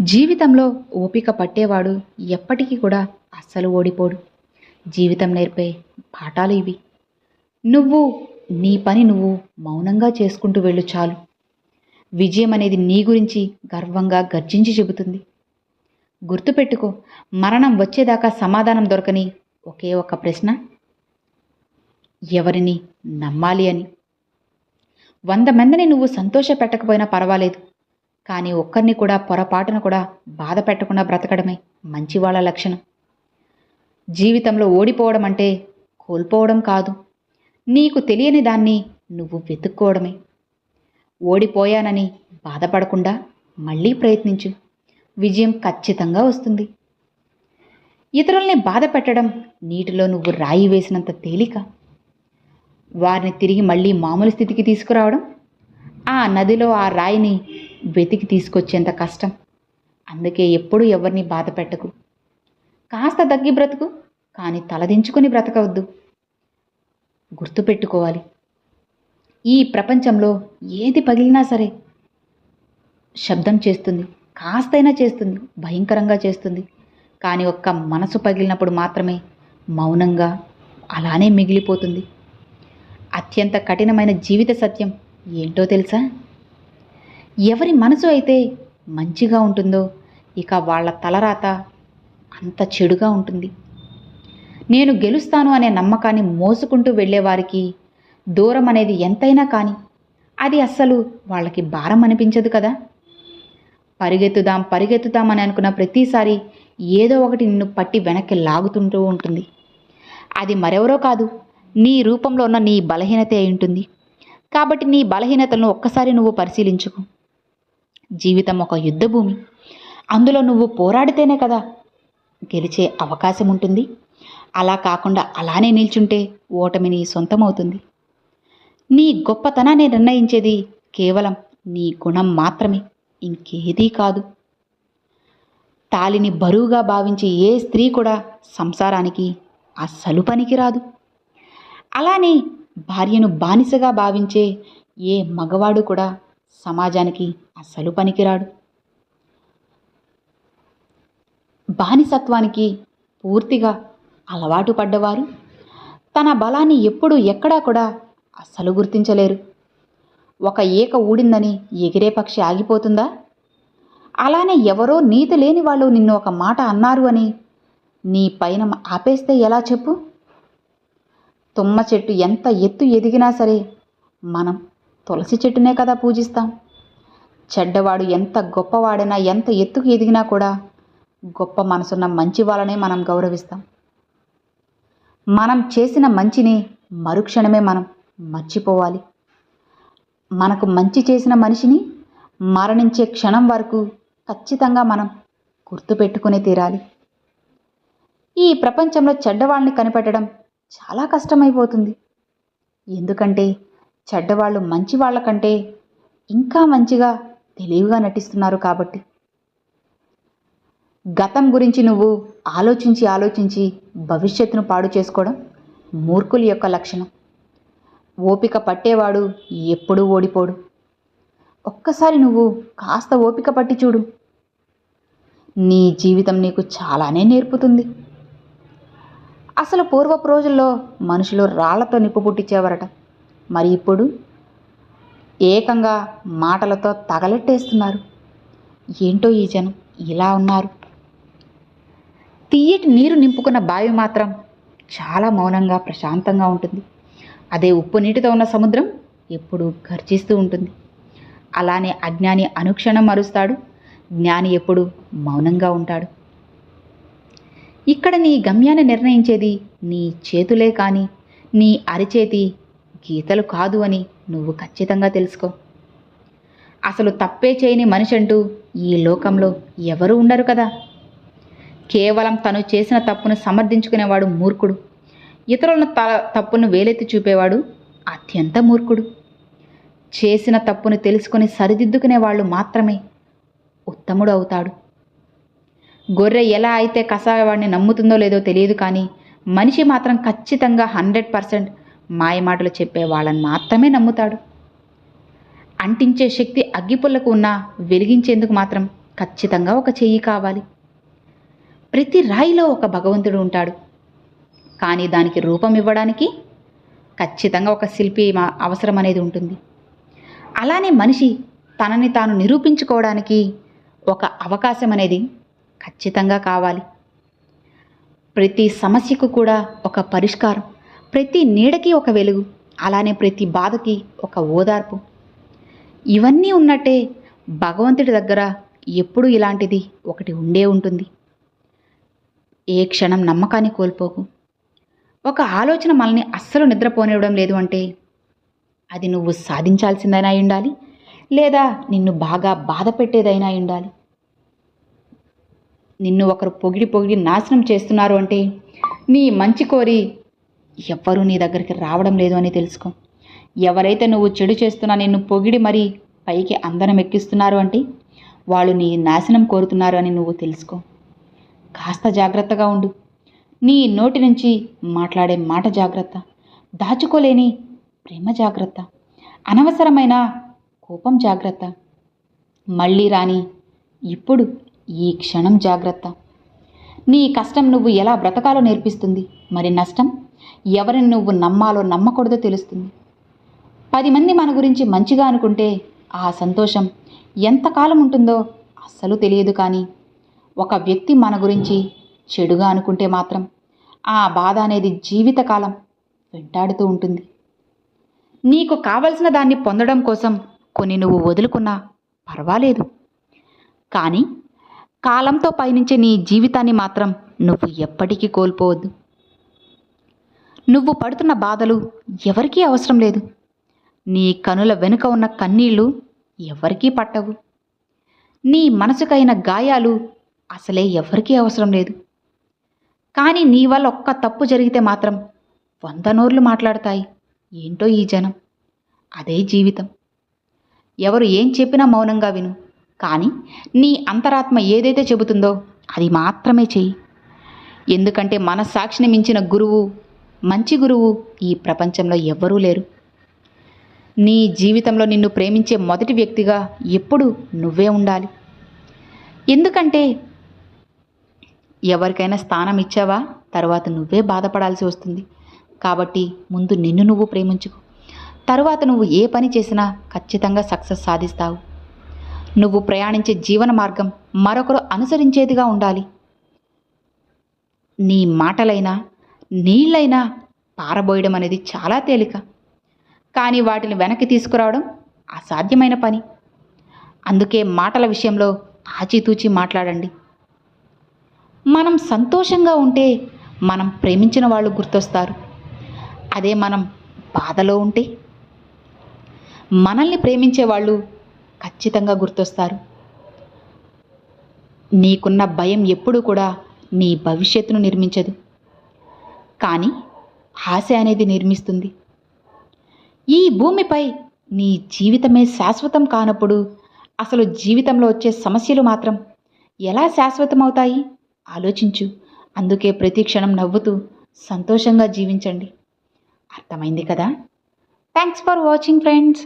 జీవితంలో ఓపిక పట్టేవాడు ఎప్పటికీ కూడా అస్సలు ఓడిపోడు. జీవితం నేర్పే పాఠాలు ఇవి. నువ్వు నీ పని నువ్వు మౌనంగా చేసుకుంటూ వెళ్ళు చాలు. విజయం అనేది నీ గురించి గర్వంగా గర్జించి చెబుతుంది. గుర్తుపెట్టుకో, మరణం వచ్చేదాకా సమాధానం దొరకని ఒకే ఒక్క ప్రశ్న, ఎవరిని నమ్మాలి అని. 100 మందిని నువ్వు సంతోష పెట్టకపోయినా పర్వాలేదు, కానీ ఒక్కరిని కూడా పొరపాటున కూడా బాధ పెట్టకుండా బ్రతకడమే మంచివాళ్ళ లక్షణం. జీవితంలో ఓడిపోవడం అంటే కోల్పోవడం కాదు, నీకు తెలియని దాన్ని నువ్వు వెతుక్కోవడమే. ఓడిపోయానని బాధపడకుండా మళ్ళీ ప్రయత్నించు, విజయం ఖచ్చితంగా వస్తుంది. ఇతరుల్ని బాధ పెట్టడం నీటిలో నువ్వు రాయి వేసినంత తేలిక. వారిని తిరిగి మళ్ళీ మామూలు స్థితికి తీసుకురావడం ఆ నదిలో ఆ రాయిని వెతికి తీసుకొచ్చేంత కష్టం. అందుకే ఎప్పుడూ ఎవరిని బాధ పెట్టకు. కాస్త తగ్గి బ్రతుకు, కానీ తలదించుకొని బ్రతకవద్దు. గుర్తుపెట్టుకోవాలి, ఈ ప్రపంచంలో ఏది పగిలినా సరే శబ్దం చేస్తుంది, కాస్తైనా చేస్తుంది, భయంకరంగా చేస్తుంది. కానీ ఒక్క మనసు పగిలినప్పుడు మాత్రమే మౌనంగా అలానే మిగిలిపోతుంది. అత్యంత కఠినమైన జీవిత సత్యం ఏంటో తెలుసా? ఎవరి మనసు అయితే మంచిగా ఉంటుందో ఇక వాళ్ళ తలరాత అంత చెడుగా ఉంటుంది. నేను గెలుస్తాను అనే నమ్మకాన్ని మోసుకుంటూ వెళ్ళేవారికి దూరం అనేది ఎంతైనా కానీ అది అస్సలు వాళ్ళకి భారం అనిపించదు కదా. పరిగెత్తుదాం పరిగెత్తుదాం అని అనుకున్న ప్రతిసారి ఏదో ఒకటి నిన్ను పట్టి వెనక్కి లాగుతుంటూ ఉంటుంది. అది మరెవరో కాదు, నీ రూపంలో ఉన్న నీ బలహీనత అయి ఉంటుంది. కాబట్టి నీ బలహీనతలను ఒక్కసారి నువ్వు పరిశీలించుకో. జీవితం ఒక యుద్ధ భూమి, అందులో నువ్వు పోరాడితేనే కదా గెలిచే అవకాశం ఉంటుంది. అలా కాకుండా అలానే నిల్చుంటే ఓటమి నీ సొంతమవుతుంది. నీ గొప్పతనాన్ని నిర్ణయించేది కేవలం నీ గుణం మాత్రమే, ఇంకేదీ కాదు. తాలిని బరువుగా భావించే ఏ స్త్రీ కూడా సంసారానికి అస్సలు పనికిరాదు. అలానే భార్యను బానిసగా భావించే ఏ మగవాడు కూడా సమాజానికి అస్సలు పనికిరాడు. బానిసత్వానికి పూర్తిగా అలవాటు పడ్డవారు తన బలాన్ని ఎప్పుడూ ఎక్కడా కూడా అస్సలు గుర్తించలేరు. ఒక ఈక ఊడిందని ఎగిరే పక్షి ఆగిపోతుందా? అలానే ఎవరో నీతి లేని వాళ్ళు నిన్ను ఒక మాట అన్నారు అని నీ పైన ఆపేస్తే ఎలా చెప్పు? తుమ్మ చెట్టు ఎంత ఎత్తు ఎదిగినా సరే మనం తులసి చెట్టునే కదా పూజిస్తాం. చెడ్డవాడు ఎంత గొప్పవాడైనా ఎంత ఎత్తుకు ఎదిగినా కూడా గొప్ప మనసున్న మంచి వాళ్ళనే మనం గౌరవిస్తాం. మనం చేసిన మంచిని మరుక్షణమే మనం మర్చిపోవాలి. మనకు మంచి చేసిన మనిషిని మరణించే క్షణం వరకు ఖచ్చితంగా మనం గుర్తుపెట్టుకునే తీరాలి. ఈ ప్రపంచంలో చెడ్డవాళ్ళని కనిపెట్టడం చాలా కష్టమైపోతుంది. ఎందుకంటే చెడ్డవాళ్ళు మంచి వాళ్ళ కంటే ఇంకా మంచిగా తెలివిగా నటిస్తున్నారు కాబట్టి. గతం గురించి నువ్వు ఆలోచించి ఆలోచించి భవిష్యత్తును పాడు చేసుకోవడం మూర్ఖుల యొక్క లక్షణం. ఓపిక పట్టేవాడు ఎప్పుడూ ఓడిపోడు. ఒక్కసారి నువ్వు కాస్త ఓపిక పట్టి చూడు, నీ జీవితం నీకు చాలానే నేర్పుతుంది. అసలు పూర్వపు రోజుల్లో మనుషులు రాళ్లతో నిప్పు పుట్టించేవారట. మరి ఇప్పుడు ఏకంగా మాటలతో తగలెట్టేస్తున్నారు. ఏంటో ఈ జనం ఇలా ఉన్నారు. తీయటి నీరు నింపుకున్న బావి మాత్రం చాలా మౌనంగా ప్రశాంతంగా ఉంటుంది. అదే ఉప్పు నీటితో ఉన్న సముద్రం ఎప్పుడూ గర్జిస్తూ ఉంటుంది. అలానే అజ్ఞాని అనుక్షణం అరుస్తాడు, జ్ఞాని ఎప్పుడు మౌనంగా ఉంటాడు. ఇక్కడ నీ గమ్యాన్ని నిర్ణయించేది నీ చేతులే కానీ నీ అరిచేతి గీతలు కాదు అని నువ్వు ఖచ్చితంగా తెలుసుకో. అసలు తప్పే చేయని మనిషి అంటూ ఈ లోకంలో ఎవరు ఉండరు కదా. కేవలం తను చేసిన తప్పును సమర్థించుకునేవాడు మూర్ఖుడు. ఇతరుల తప్పును వేలెత్తి చూపేవాడు అత్యంత మూర్ఖుడు. చేసిన తప్పును తెలుసుకొని సరిదిద్దుకునే వాళ్ళు మాత్రమే ఉత్తముడు అవుతాడు. గొర్రె ఎలా అయితే కసాయవాడిని నమ్ముతుందో లేదో తెలియదు, కానీ మనిషి మాత్రం ఖచ్చితంగా 100% మాయమాటలు చెప్పే వాళ్ళని మాత్రమే నమ్ముతాడు. అంటించే శక్తి అగ్గిపుల్లకు ఉన్నా వెలిగించేందుకు మాత్రం ఖచ్చితంగా ఒక చెయ్యి కావాలి. ప్రతి రాయిలో ఒక భగవంతుడు ఉంటాడు. కానీ దానికి రూపం ఇవ్వడానికి ఖచ్చితంగా ఒక శిల్పి అవసరం అనేది ఉంటుంది. అలానే మనిషి తనని తాను నిరూపించుకోవడానికి ఒక అవకాశం అనేది ఖచ్చితంగా కావాలి. ప్రతి సమస్యకు కూడా ఒక పరిష్కారం, ప్రతి నీడకి ఒక వెలుగు, అలానే ప్రతి బాధకి ఒక ఓదార్పు. ఇవన్నీ ఉన్నట్టే భగవంతుడి దగ్గర ఎప్పుడూ ఇలాంటిది ఒకటి ఉండే ఉంటుంది. ఏ క్షణం నమ్మకాన్ని కోల్పోకు. ఒక ఆలోచన మనల్ని అస్సలు నిద్రపోనివ్వడం లేదు అంటే అది నువ్వు సాధించాల్సిందైనా ఉండాలి, లేదా నిన్ను బాగా బాధ పెట్టేదైనా ఉండాలి. నిన్ను ఒకరు పొగిడి పొగిడి నాశనం చేస్తున్నారు అంటే నీ మంచి కోరి ఎవ్వరూ నీ దగ్గరికి రావడం లేదు అని తెలుసుకో. ఎవరైతే నువ్వు చెడు చేస్తున్నా నిన్ను పొగిడి మరీ పైకి అందరం ఎక్కిస్తున్నారు అంటే వాళ్ళు నీ నాశనం కోరుతున్నారు అని నువ్వు తెలుసుకో. కాస్త జాగ్రత్తగా ఉండు. నీ నోటి నుంచి మాట్లాడే మాట జాగ్రత్త, దాచుకోలేని ప్రేమ జాగ్రత్త, అనవసరమైన కోపం జాగ్రత్త, మళ్ళీ రాని ఇప్పుడు ఈ క్షణం జాగ్రత్త. నీ కష్టం నువ్వు ఎలా బ్రతకాలో నేర్పిస్తుంది, మరి నష్టం ఎవరిని నువ్వు నమ్మాలో నమ్మకూడదో తెలుస్తుంది. 10 మంది మన గురించి మంచిగా అనుకుంటే ఆ సంతోషం ఎంతకాలం ఉంటుందో అస్సలు తెలియదు. కానీ ఒక వ్యక్తి మన గురించి చెడుగా అనుకుంటే మాత్రం ఆ బాధ అనేది జీవితకాలం వెంటాడుతూ ఉంటుంది. నీకు కావలసిన దాన్ని పొందడం కోసం కొన్ని నువ్వు వదులుకున్నా పర్వాలేదు, కానీ కాలంతో పయనించే నీ జీవితాన్ని మాత్రం నువ్వు ఎప్పటికీ కోల్పోవద్దు. నువ్వు పడుతున్న బాధలు ఎవరికీ అవసరం లేదు. నీ కనుల వెనుక ఉన్న కన్నీళ్లు ఎవరికీ పట్టవు. నీ మనసుకైన గాయాలు అసలే ఎవరికీ అవసరం లేదు. కానీ నీ వల్ల ఒక్క తప్పు జరిగితే మాత్రం 100 నోర్లు మాట్లాడతాయి. ఏంటో ఈ జనం, అదే జీవితం. ఎవరు ఏం చెప్పినా మౌనంగా విను, కానీ నీ అంతరాత్మ ఏదైతే చెబుతుందో అది మాత్రమే చెయ్యి. ఎందుకంటే మనస్సాక్షిని మించిన గురువు, మంచి గురువు ఈ ప్రపంచంలో ఎవ్వరూ లేరు. నీ జీవితంలో నిన్ను ప్రేమించే మొదటి వ్యక్తిగా ఎప్పుడు నువ్వే ఉండాలి. ఎందుకంటే ఎవరికైనా స్థానం ఇచ్చావా తర్వాత నువ్వే బాధపడాల్సి వస్తుంది. కాబట్టి ముందు నిన్ను నువ్వు ప్రేమించుకో. తరువాత నువ్వు ఏ పని చేసినా ఖచ్చితంగా సక్సెస్ సాధిస్తావు. నువ్వు ప్రయాణించే జీవన మార్గం మరొకరు అనుసరించేదిగా ఉండాలి. నీ మాటలైనా నీళ్ళైనా పారబోయడం అనేది చాలా తేలిక, కానీ వాటిని వెనక్కి తీసుకురావడం అసాధ్యమైన పని. అందుకే మాటల విషయంలో ఆచితూచి మాట్లాడండి. మనం సంతోషంగా ఉంటే మనం ప్రేమించిన వాళ్ళు గుర్తొస్తారు. అదే మనం బాధలో ఉంటే మనల్ని ప్రేమించే వాళ్ళు ఖచ్చితంగా గుర్తొస్తారు. నీకున్న భయం ఎప్పుడూ కూడా నీ భవిష్యత్తును నిర్మించదు, కానీ ఆశ అనేది నిర్మిస్తుంది. ఈ భూమిపై నీ జీవితమే శాశ్వతం కానప్పుడు అసలు జీవితంలో వచ్చే సమస్యలు మాత్రం ఎలా శాశ్వతమవుతాయి ఆలోచించు. అందుకే ప్రతి క్షణం నవ్వుతూ సంతోషంగా జీవించండి. అర్థమైంది కదా? Thanks for watching friends.